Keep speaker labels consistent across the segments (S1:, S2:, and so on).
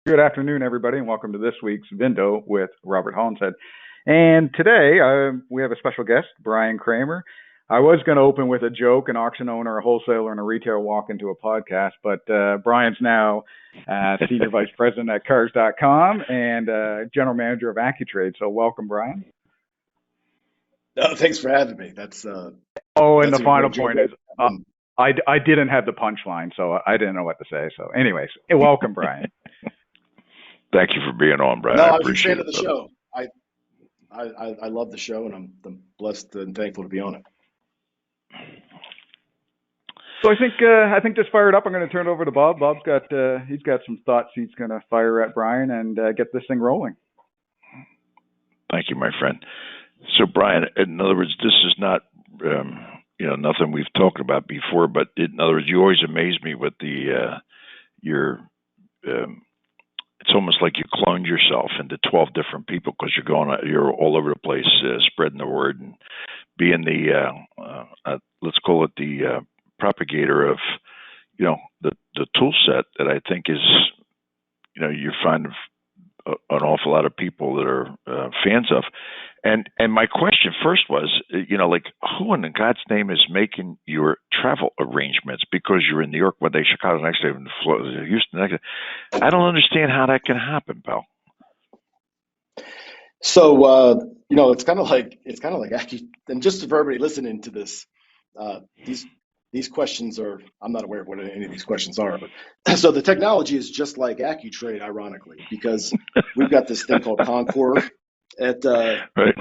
S1: Good afternoon, everybody, and welcome to this week's VIN-dow with Robert Hollinshead. And today we have a special guest, Brian Kramer. I was going to open with a joke: an auction owner, a wholesaler, and a retailer walk into a podcast, but Brian's now Senior Vice President at Cars.com and General Manager of AccuTrade. So welcome, Brian.
S2: No, thanks for having me.
S1: Oh, and
S2: That's
S1: the
S2: a
S1: final
S2: great joke.
S1: point is I didn't have the punchline, so I didn't know what to say. So anyways, welcome, Brian.
S3: Thank you for being on, Brian.
S2: No,
S3: I
S2: I was a fan
S3: appreciate
S2: of
S3: it,
S2: the
S3: brother.
S2: show. I love the show, and I'm blessed and thankful to be on it.
S1: So I think just fired up. I'm going to turn it over to Bob. Bob's got he's got some thoughts he's going to fire at Brian and get this thing rolling.
S3: Thank you, my friend. So, Brian, in other words, this is not, nothing we've talked about before, but in other words, you always amaze me with your, um, it's almost like you cloned yourself into 12 different people because you're all over the place, spreading the word and being let's call it the propagator of, the tool set that I think is, you find an awful lot of people that are fans of. And my question first was, like who in God's name is making your travel arrangements? Because you're in New York one day, Chicago the next day, and Houston the next day. I don't understand how that can happen, pal.
S2: So, it's kind of like actually, and just for everybody listening to this, uh, these these questions are, I'm not aware of what any of these questions are, but so the technology is just like AccuTrade, ironically, because we've got this thing called Concord at
S3: Right,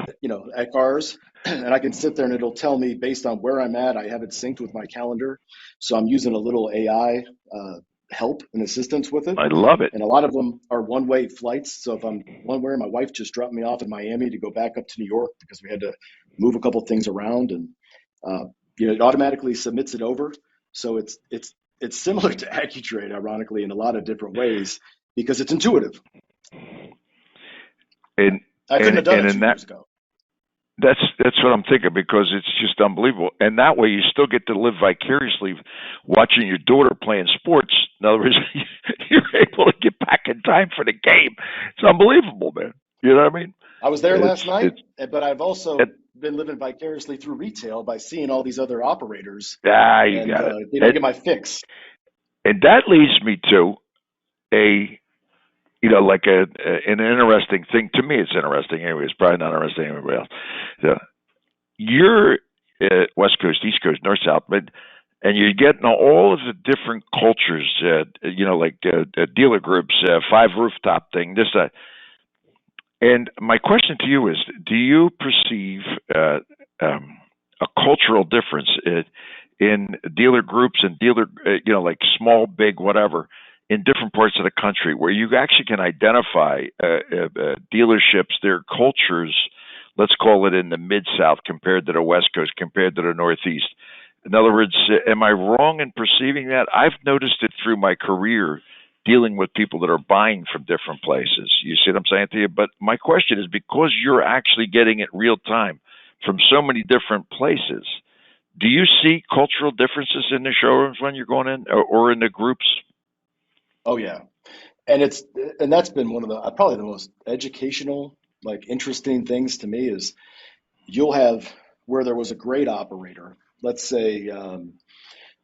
S2: at cars, and I can sit there and it'll tell me based on where I'm at. I have it synced with my calendar, so I'm using a little AI help and assistance with it.
S3: I love it.
S2: And a lot of them are one-way flights. So if I'm one way, my wife just dropped me off in Miami to go back up to New York because we had to move a couple things around, and uh, it automatically submits it over. So it's similar to AccuTrade, ironically, in a lot of different ways because it's intuitive.
S3: And
S2: I couldn't have done
S3: and
S2: it
S3: in
S2: 2 years ago.
S3: that's what I'm thinking because it's just unbelievable. And that way, you still get to live vicariously, watching your daughter playing sports. In other words, you're able to get back in time for the game. It's unbelievable, man. You know what I mean?
S2: I was there last night,
S3: It's
S2: but I've
S3: it,
S2: also been living vicariously through retail by seeing all these other operators,
S3: you
S2: and
S3: got it.
S2: they don't get my fix.
S3: And that leads me to a like an interesting thing to me. It's interesting anyway. It's probably not interesting to anybody else. Yeah. You're West Coast, East Coast, North, South, but and you're getting all of the different cultures. Like dealer groups, five rooftop thing. This, and my question to you is: do you perceive um, a cultural difference in dealer groups and dealer, like small, big, whatever, in different parts of the country, where you actually can identify dealerships, their cultures? Let's call it in the mid South compared to the West Coast, compared to the Northeast. In other words, am I wrong in perceiving that? I've noticed it through my career dealing with people that are buying from different places. You see what I'm saying to you? But my question is, because you're actually getting it real time from so many different places, do you see cultural differences in the showrooms when you're going in, or in the groups?
S2: Oh yeah, and it's and that's been one of the probably the most educational, like interesting things to me is you'll have where there was a great operator, let's say,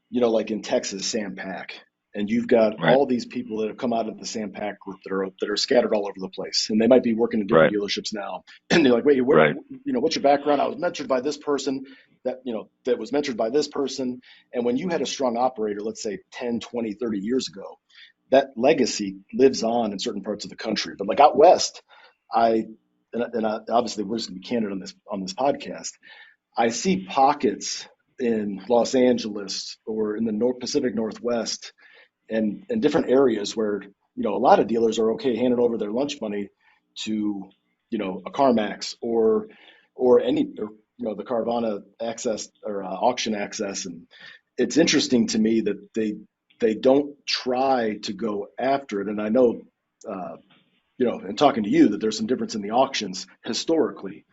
S2: like in Texas, Sam Pack, and you've got
S3: Right,
S2: all these people that have come out of the Sam Pack group that are scattered all over the place, and they might be working in different
S3: right,
S2: dealerships now, and they're like, wait, where,
S3: right,
S2: what's your background? I was mentored by this person that was mentored by this person, and when you had a strong operator, let's say 10, 20, 30 years ago, that legacy lives on in certain parts of the country. But like out west, I and obviously we're just gonna be candid on this podcast. I see pockets in Los Angeles or in the Pacific Northwest and different areas where a lot of dealers are okay handing over their lunch money to a CarMax or any or, the Carvana access or auction access, and it's interesting to me that they don't try to go after it. And I know, in talking to you, that there's some difference in the auctions historically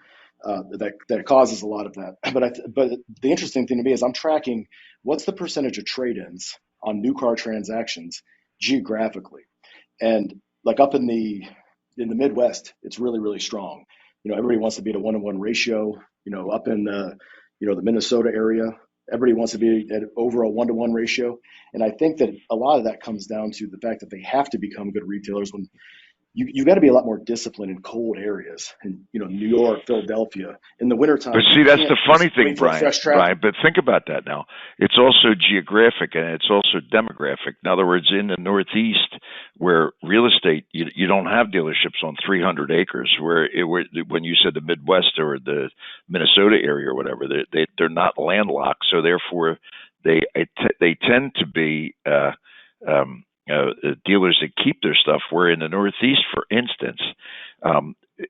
S2: that causes a lot of that. But the interesting thing to me is I'm tracking what's the percentage of trade-ins on new car transactions geographically. And like up in the Midwest, it's really, really strong. Everybody wants to be at a 1-to-1 ratio. Up in the Minnesota area, everybody wants to be at over a 1-to-1 ratio. And I think that a lot of that comes down to the fact that they have to become good retailers when you got to be a lot more disciplined in cold areas, and New York, Philadelphia in the wintertime.
S3: But see, that's the funny thing, Brian.
S2: Brian,
S3: but think about that now. It's also geographic and it's also demographic. In other words, in the Northeast, where real estate, you don't have dealerships on 300 acres. When you said the Midwest or the Minnesota area or whatever, they're not landlocked, so therefore they tend to be dealers that keep their stuff. Where in the Northeast, for instance,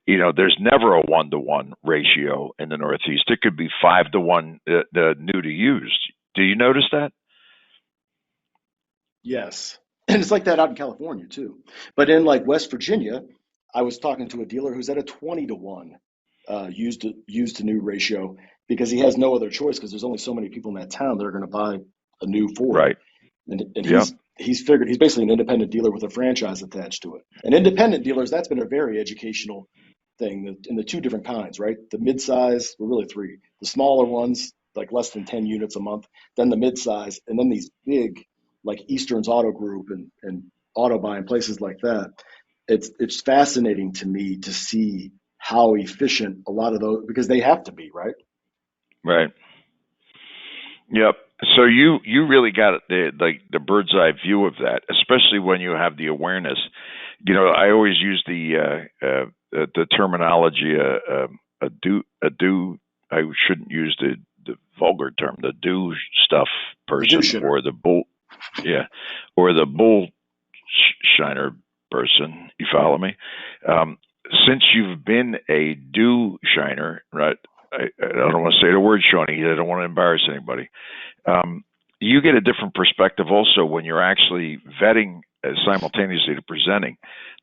S3: there's never a 1-to-1 ratio in the Northeast. It could be 5-to-1, the new to used. Do you notice that?
S2: Yes, and it's like that out in California too. But in like West Virginia, I was talking to a dealer who's at a 20-to-1 used to new ratio, because he has no other choice, because there's only so many people in that town that are going to buy a new Ford.
S3: Right.
S2: And he's figured he's basically an independent dealer with a franchise attached to it. And independent dealers, that's been a very educational thing in the two different kinds, right? The mid-size, well, really three. The smaller ones, like less than 10 units a month, then the mid-size, and then these big, like Eastern's Auto Group and Auto Buy and places like that. It's fascinating to me to see how efficient a lot of those, because they have to be, right?
S3: Right. Yep. So you really got the bird's eye view of that, especially when you have the awareness. I always use the terminology a do. I shouldn't use the vulgar term, the do stuff person, or the bull, or the bull shiner person. You follow me? Since you've been a do shiner, right? I don't want to say the word, Shawnee. I don't want to embarrass anybody. You get a different perspective also when you're actually vetting simultaneously to presenting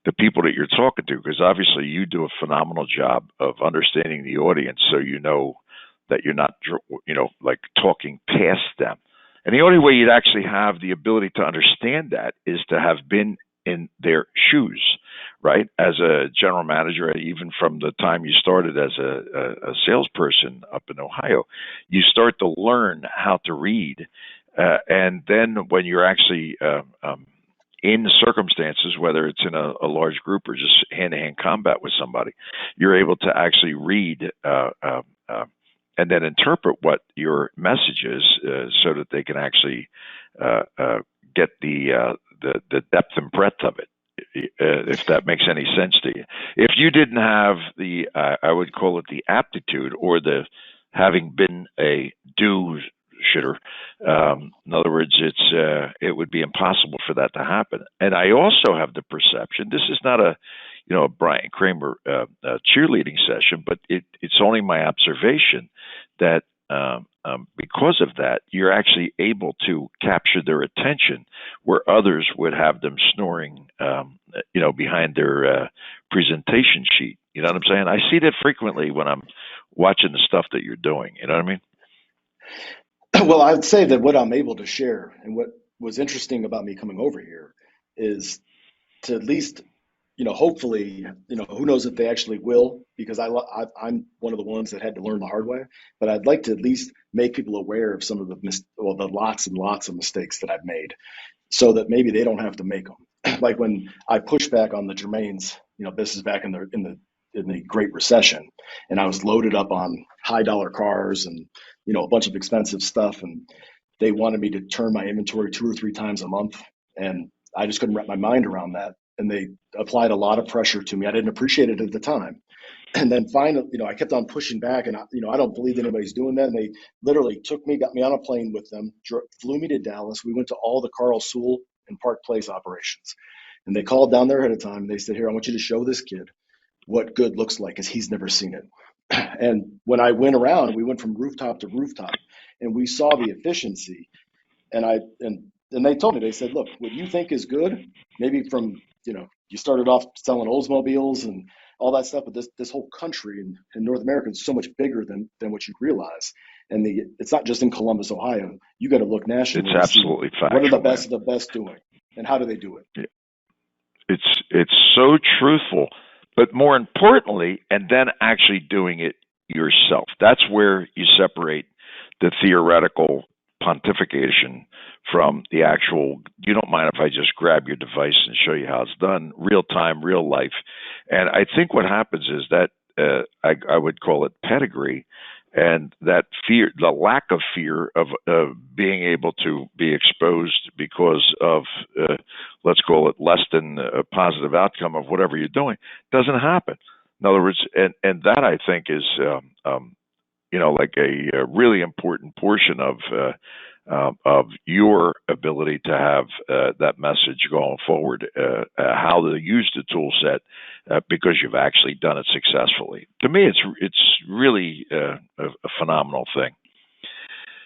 S3: the people that you're talking to, because obviously you do a phenomenal job of understanding the audience, so you know that you're not, like talking past them. And the only way you'd actually have the ability to understand that is to have been in their shoes, right? As a general manager, even from the time you started as a salesperson up in Ohio, you start to learn how to read. And then when you're actually in circumstances, whether it's in a large group or just hand-to-hand combat with somebody, you're able to actually read and then interpret what your message is, so that they can actually get the depth and breadth of it, if that makes any sense to you. If you didn't have the, I would call it the aptitude, or the having been a do shitter, in other words, it would be impossible for that to happen. And I also have the perception, this is not a Brian Kramer cheerleading session, but it's only my observation that because of that, you're actually able to capture their attention where others would have them snoring, behind their presentation sheet. You know what I'm saying? I see that frequently when I'm watching the stuff that you're doing. You know what I mean?
S2: Well, I would say that what I'm able to share, and what was interesting about me coming over here, is to at least, hopefully, who knows if they actually will, because I'm one of the ones that had to learn the hard way. But I'd like to at least make people aware of some of the lots and lots of mistakes that I've made, so that maybe they don't have to make them. Like when I pushed back on the Germains, this is back in the Great Recession, and I was loaded up on high dollar cars and a bunch of expensive stuff, and they wanted me to turn my inventory 2 or 3 times a month, and I just couldn't wrap my mind around that. And they applied a lot of pressure to me. I didn't appreciate it at the time. And then finally, I kept on pushing back, and I don't believe anybody's doing that. And they literally took me, got me on a plane with them, flew me to Dallas. We went to all the Carl Sewell and Park Place operations, and they called down there ahead of time. And they said, "Here, I want you to show this kid what good looks like, because he's never seen it." And when I went around, we went from rooftop to rooftop, and we saw the efficiency. And they told me, they said, "Look, what you think is good, maybe from, you started off selling Oldsmobiles and all that stuff, but this whole country in North America is so much bigger than what you realize. And it's not just in Columbus, Ohio. You got to look nationally.
S3: It's absolutely factual.
S2: What are the best of the best doing, and how do they do it?"
S3: it's so truthful, but more importantly, and then actually doing it yourself. That's where you separate the theoretical pontification from the actual. You don't mind if I just grab your device and show you how it's done, real time, real life. And I think what happens is that I would call it pedigree, and that fear, the lack of fear of being able to be exposed because of, let's call it, less than a positive outcome of whatever you're doing, doesn't happen. In other words, and that I think is, like a really important portion of your ability to have that message going forward, how to use the tool set, because you've actually done it successfully. To me, it's really a phenomenal thing.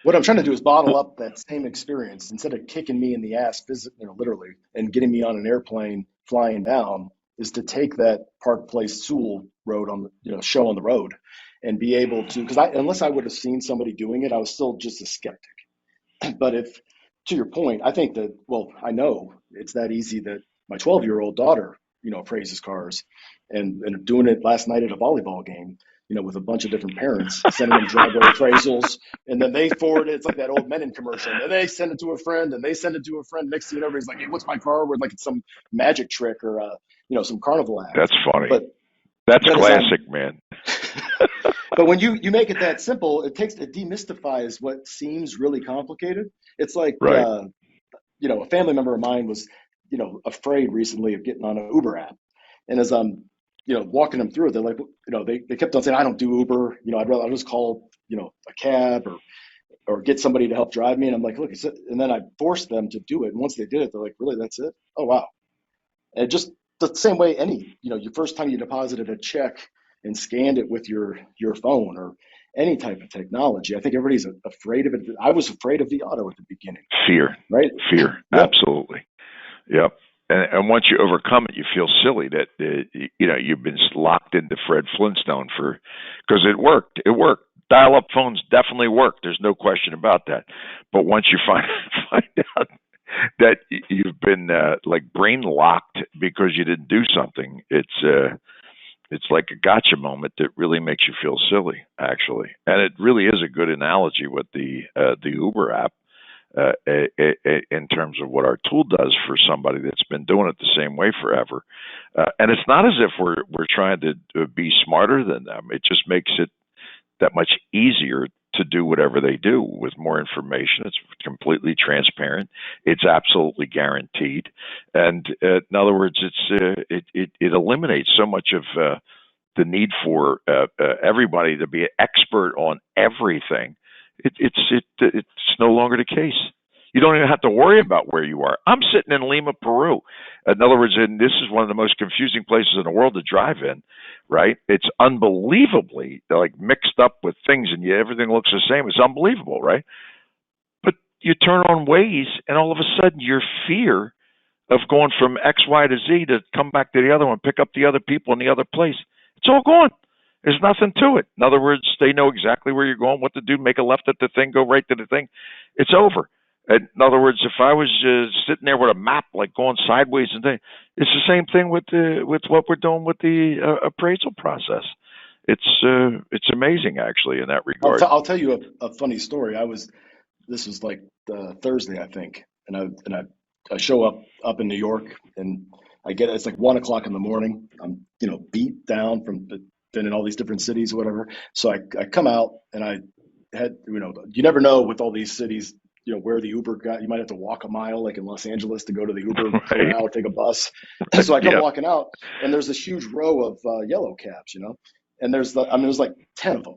S2: What I'm trying to do is bottle up that same experience instead of kicking me in the ass, literally, and getting me on an airplane flying down. Is to take that Park Place Sewell road on the show on the road, and be able to, because unless I would have seen somebody doing it, I was still just a skeptic. But if, to your point, I think that, well, I know it's that easy that my 12-year-old daughter, appraises cars, and doing it last night at a volleyball game, with a bunch of different parents, sending them driveway appraisals, and then they forward it. It's like that old Menon commercial, and they send it to a friend, and they send it to a friend. Next thing you know, everybody's like, "Hey, what's my car?" Where like it's some magic trick or some carnival act.
S3: That's funny.
S2: But
S3: that's classic, man.
S2: But when you make it that simple, it demystifies what seems really complicated. It's like,
S3: right.
S2: A family member of mine was, afraid recently of getting on an Uber app. And as I'm, walking them through it, they're like, they kept on saying, I don't do Uber. I'll just call, a cab or get somebody to help drive me. And I'm like, look, and then I forced them to do it. And once they did it, they're like, really, that's it? Oh, wow. And just the same way your first time you deposited a check and scanned it with your phone or any type of technology. I think everybody's afraid of it. I was afraid of the auto at the beginning.
S3: Fear,
S2: right?
S3: Fear, yep. Absolutely. Yep. And once you overcome it, you feel silly that you've been locked into Fred Flintstone because it worked. It worked. Dial-up phones definitely work. There's no question about that. But once you find out that you've been like brain locked because you didn't do something, it's like a gotcha moment that really makes you feel silly, actually. And it really is a good analogy with the Uber app in terms of what our tool does for somebody that's been doing it the same way forever. And it's not as if we're trying to be smarter than them. It just makes it that much easier to do whatever they do with more information. It's completely transparent. It's absolutely guaranteed. And in other words, it eliminates so much of the need for everybody to be an expert on everything. It's no longer the case. You don't even have to worry about where you are. I'm sitting in Lima, Peru. In other words, and this is one of the most confusing places in the world to drive in, right? It's unbelievably like mixed up with things, and everything looks the same. It's unbelievable, right? But you turn on Waze, and all of a sudden your fear of going from X, Y to Z to come back to the other one, pick up the other people in the other place, it's all gone. There's nothing to it. In other words, they know exactly where you're going, what to do, make a left at the thing, go right to the thing. It's over. In other words, if I was sitting there with a map, like going sideways and things, it's the same thing with what we're doing with the appraisal process. It's amazing, actually, in that regard.
S2: I'll tell you a funny story. This was like Thursday, I think, and I show up in New York, and it's like 1:00 in the morning. I'm beat down from been in all these different cities, whatever. So I come out, and I had you never know with all these cities. Where the Uber got, you might have to walk a mile, like in Los Angeles, to go to the Uber for an hour, take a bus. So I come walking out, and there's this huge row of yellow cabs, and there's like 10 of them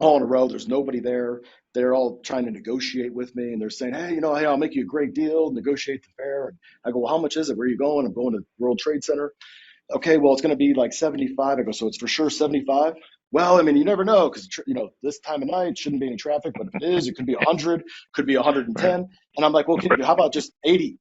S2: all in a row. There's nobody there. They're all trying to negotiate with me, and they're saying, hey, hey, I'll make you a great deal, negotiate the fare. And I go, well, how much is it? Where are you going? I'm going to World Trade Center. Okay, well, it's going to be like 75. I go, so it's for sure 75? Well, I mean, you never know because, this time of night shouldn't be any traffic, but if it is, it could be 100, could be 110. And I'm like, well, how about just 80?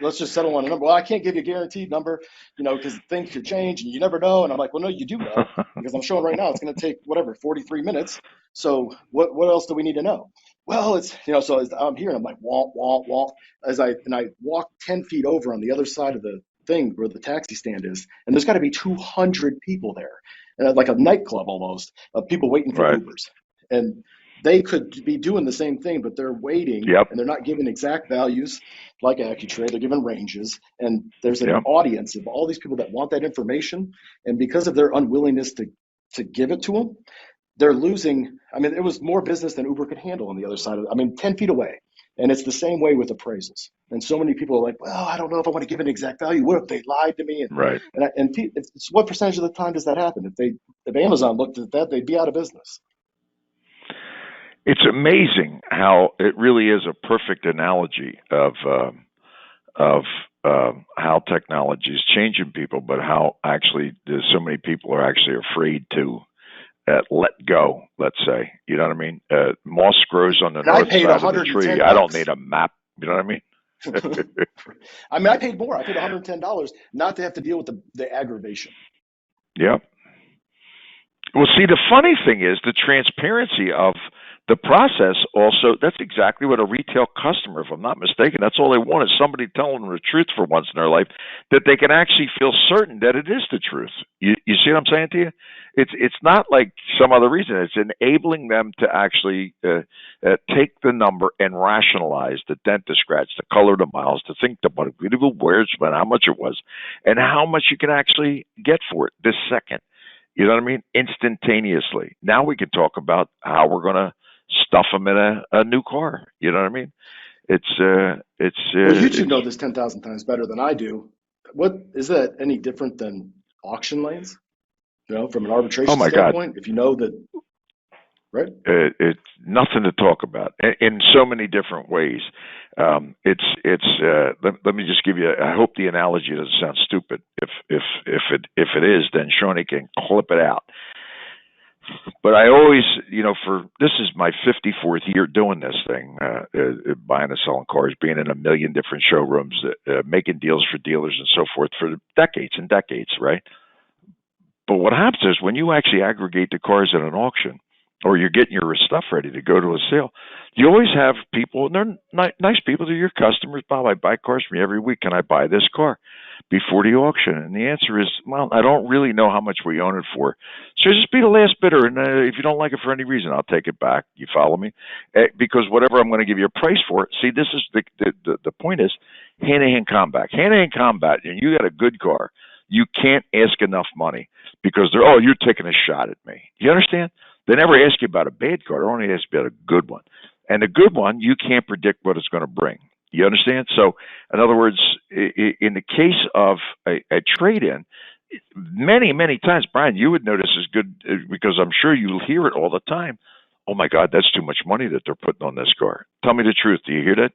S2: Let's just settle on a number. Well, I can't give you a guaranteed number, because things could change and you never know. And I'm like, well, no, you do know because I'm showing right now it's going to take 43 minutes. So what else do we need to know? Well, it's, so as I'm here, and I'm like, womp, womp, womp. I walk 10 feet over on the other side of the thing where the taxi stand is, and there's got to be 200 people there, like a nightclub almost, of people waiting for
S3: Right.
S2: Ubers. And they could be doing the same thing, but they're waiting,
S3: Yep.
S2: and they're not giving exact values like AccuTrade. They're giving ranges, and there's an
S3: Yep.
S2: audience of all these people that want that information, and because of their unwillingness to give it to them, they're losing. I mean, it was more business than Uber could handle on the other side of it. I mean, 10 feet away. And it's the same way with appraisals. And so many people are like, well, I don't know if I want to give an exact value. What if they lied to me?
S3: Right.
S2: It's what percentage of the time does that happen? If Amazon looked at that, they'd be out of business.
S3: It's amazing how it really is a perfect analogy of how technology is changing people, but how actually there's so many people are actually afraid to let go. Let's say, you know what I mean? Moss grows on the
S2: And I
S3: north
S2: paid
S3: side of the tree. I don't need a map. You know what I mean?
S2: I mean, I paid more. I paid $110 not to have to deal with the aggravation.
S3: Yeah. Well, see, the funny thing is the transparency of the process also, that's exactly what a retail customer, if I'm not mistaken, that's all they want is somebody telling them the truth for once in their life, that they can actually feel certain that it is the truth. You see what I'm saying to you? It's not like some other reason. It's enabling them to actually take the number and rationalize the dent, the scratch, the color, the miles, to think about it, where it's been, how much it was, and how much you can actually get for it this second. You know what I mean? Instantaneously. Now we can talk about how we're going to stuff them in a new car. You know what I mean?
S2: Well, you two know this 10,000 times better than I do. What is that any different than auction lanes? You know, from an arbitration standpoint, if you know that, right?
S3: It's nothing to talk about in so many different ways. Let me just give you. I hope the analogy doesn't sound stupid. If it is, then Shawnee can clip it out. But I always, this is my 54th year doing this thing, buying and selling cars, being in a million different showrooms, making deals for dealers and so forth for decades and decades, right? But what happens is when you actually aggregate the cars at an auction, or you're getting your stuff ready to go to a sale, you always have people, and they're nice people, they're your customers. Bob, I buy cars from you every week. Can I buy this car before the auction? And the answer is, well, I don't really know how much we own it for. So just be the last bidder, and if you don't like it for any reason, I'll take it back. You follow me? Because whatever I'm going to give you a price for, see, this is the point is hand-to-hand combat. Hand-to-hand combat, and you got a good car, you can't ask enough money because you're taking a shot at me. You understand? They never ask you about a bad car. They only ask you about a good one. And a good one, you can't predict what it's going to bring. You understand? So, in other words, in the case of a trade-in, many, many times, Brian, you would notice is good because I'm sure you'll hear it all the time. Oh, my God, that's too much money that they're putting on this car. Tell me the truth. Do you hear that?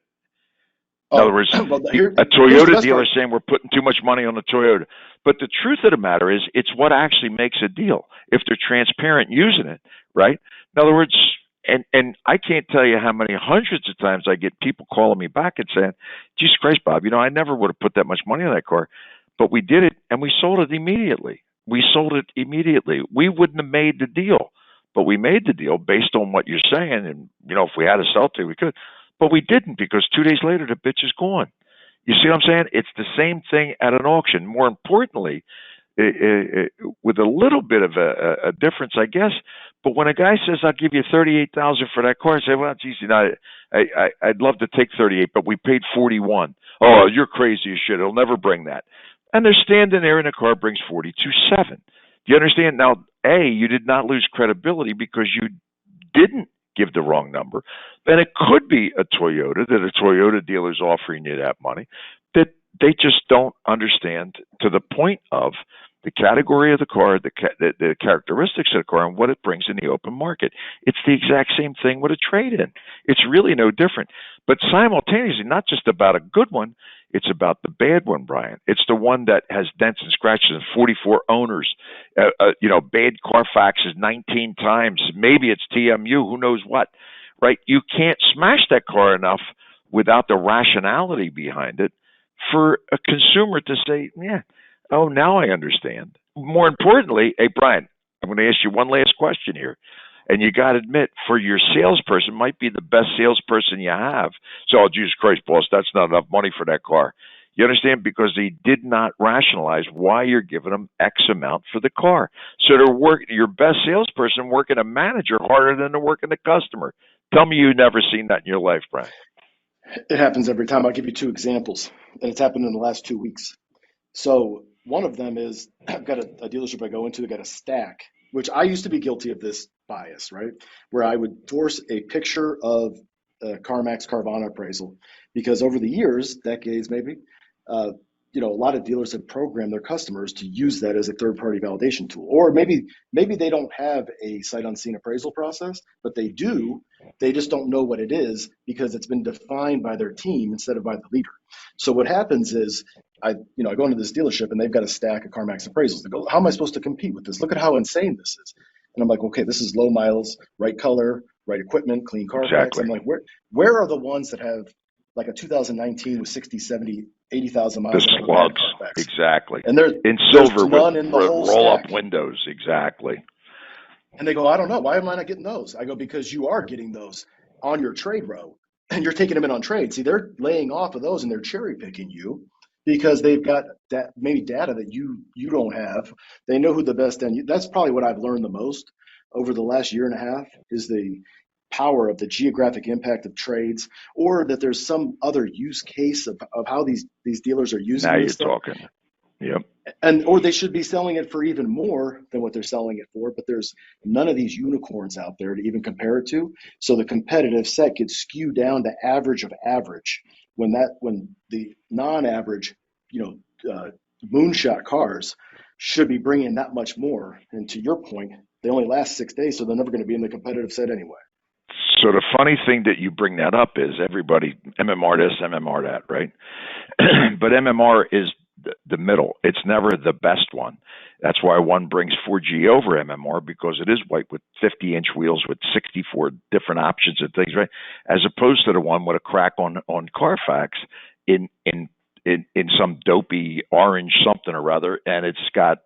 S3: In other words, a Toyota dealer saying we're putting too much money on the Toyota. But the truth of the matter is it's what actually makes a deal if they're transparent using it, right? In other words, and I can't tell you how many hundreds of times I get people calling me back and saying, Jesus Christ, Bob, I never would have put that much money on that car, but we did it and we sold it immediately. We wouldn't have made the deal, but we made the deal based on what you're saying. And, if we had to sell it, we could. But we didn't because 2 days later, the bitch is gone. You see what I'm saying? It's the same thing at an auction. More importantly, with a little bit of a difference, I guess. But when a guy says, I'll give you $38,000 for that car, I say, well, geez, I'd love to take 38, but we paid 41. Oh, you're crazy as shit. It'll never bring that. And they're standing there and the car brings 42.7. Do you understand? Now, you did not lose credibility because you didn't give the wrong number. Then it could be a Toyota, that a Toyota dealer is offering you that money, that they just don't understand to the point of the category of the car, the characteristics of the car, and what it brings in the open market. It's the exact same thing with a trade-in. It's really no different. But simultaneously, not just about a good one, it's about the bad one, Brian. It's the one that has dents and scratches and 44 owners. Bad Carfax is 19 times. Maybe it's TMU, who knows what, right? You can't smash that car enough without the rationality behind it for a consumer to say, yeah, oh, now I understand. More importantly, hey, Brian, I'm going to ask you one last question here. And you got to admit, for your salesperson, might be the best salesperson you have. So, oh, Jesus Christ, boss, that's not enough money for that car. You understand? Because they did not rationalize why you're giving them X amount for the car. So they're your best salesperson working a manager harder than they're working the customer. Tell me you've never seen that in your life, Brian.
S2: It happens every time. I'll give you two examples, and it's happened in the last 2 weeks. So one of them is I've got a dealership I go into, I got a stack, which I used to be guilty of this bias, right? Where I would force a picture of a CarMax Carvana appraisal because over the years, decades maybe, uh, a lot of dealers have programmed their customers to use that as a third-party validation tool. Or maybe they don't have a sight unseen appraisal process, but they do. They just don't know what it is because it's been defined by their team instead of by the leader. So what happens is I go into this dealership and they've got a stack of CarMax appraisals. They go, how am I supposed to compete with this? Look at how insane this is. And I'm like, okay, this is low miles, right color, right equipment, clean Carfax.
S3: Exactly.
S2: I'm like, where are the ones that have like a 2019 with 60, 70, 80,000 miles
S3: The
S2: that have a bad
S3: slugs.
S2: Carfax?
S3: Exactly.
S2: And there's
S3: In silver
S2: none
S3: with
S2: in the whole
S3: roll-up
S2: stack.
S3: windows. Exactly.
S2: And they go, I don't know. Why am I not getting those? I go, because you are getting those on your trade row and you're taking them in on trade. See, they're laying off of those and they're cherry picking you because they've got that maybe data that you don't have. They know who the best end. That's probably what I've learned the most over the last year and a half is the power of the geographic impact of trades, or that there's some other use case of how these dealers are using
S3: Now
S2: this
S3: you're
S2: stuff.
S3: talking. Yep.
S2: Or they should be selling it for even more than what they're selling it for, but there's none of these unicorns out there to even compare it to. So the competitive set gets skewed down to average of average when the non-average, moonshot cars should be bringing that much more. And to your point, they only last 6 days, so they're never going to be in the competitive set anyway.
S3: So the funny thing that you bring that up is everybody MMR this, MMR that, right? But MMR is the middle. It's never the best one. That's why one brings 4G over MMR because it is white with 50-inch wheels with 64 different options and things, right? As opposed to the one with a crack on Carfax in some dopey orange something or other, and it's got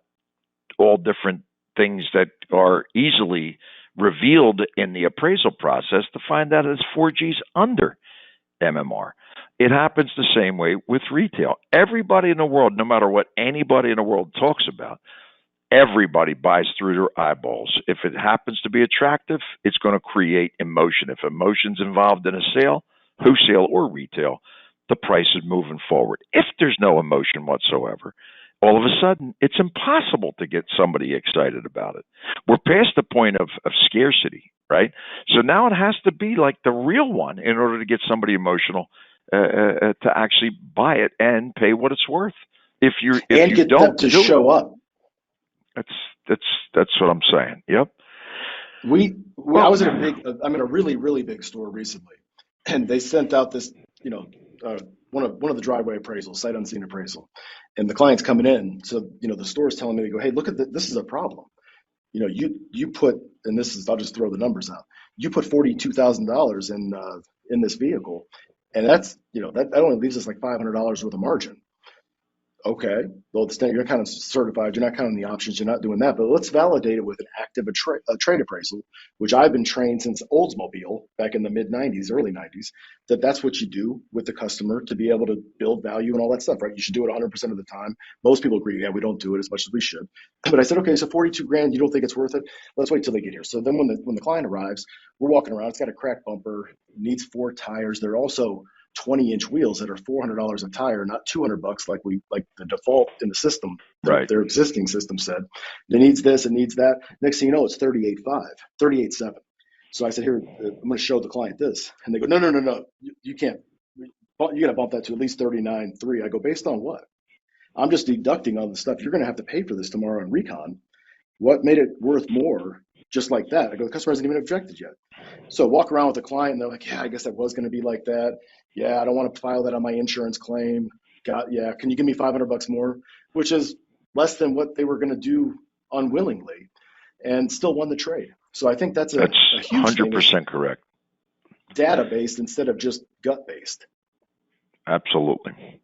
S3: all different things that are easily revealed in the appraisal process to find out it's 4G's under MMR. It happens the same way with retail. Everybody in the world, no matter what anybody in the world talks about, everybody buys through their eyeballs. If it happens to be attractive, it's going to create emotion. If emotion's involved in a sale, wholesale or retail, the price is moving forward. If there's no emotion whatsoever, all of a sudden, it's impossible to get somebody excited about it. We're past the point of scarcity, right? So now it has to be like the real one in order to get somebody emotional to actually buy it and pay what it's worth. If you
S2: get
S3: don't
S2: them to show up.
S3: That's what I'm saying. Yep.
S2: I was I'm in a really, really big store recently, and they sent out this, one of the driveway appraisals, sight unseen appraisal, and the client's coming in. So, the store's telling me, they go, hey, look at this is a problem. You put, and I'll just throw the numbers out. You put $42,000 in this vehicle, and that's, that only leaves us like $500 worth of margin. Okay, well, you're kind of certified. You're not counting the options. You're not doing that. But let's validate it with an active trade appraisal, which I've been trained since Oldsmobile back in the mid 90s, early 90s, that's what you do with the customer to be able to build value and all that stuff, right? You should do it 100% of the time. Most people agree, yeah, we don't do it as much as we should. But I said, okay, so 42 grand, you don't think it's worth it? Let's wait till they get here. So then when the client arrives, we're walking around. It's got a cracked bumper, needs 4 tires. They're also 20-inch wheels that are $400 a tire, not $200 like the default in the system,
S3: right?
S2: Their existing system said. It needs this, it needs that. Next thing you know, it's 38.5, 38.7. So I said, here, I'm going to show the client this, and they go, no, you can't. You got to bump that to at least 39.3. I go, based on what? I'm just deducting all the stuff. You're going to have to pay for this tomorrow in recon. What made it worth more? Just like that. I go, the customer hasn't even objected yet. So walk around with the client, and they're like, yeah, I guess that was going to be like that. Yeah, I don't want to file that on my insurance claim. Yeah, can you give me $500 more? Which is less than what they were going to do unwillingly, and still won the trade. So I think that's a huge
S3: 100% correct.
S2: Data based instead of just gut based.
S3: Absolutely.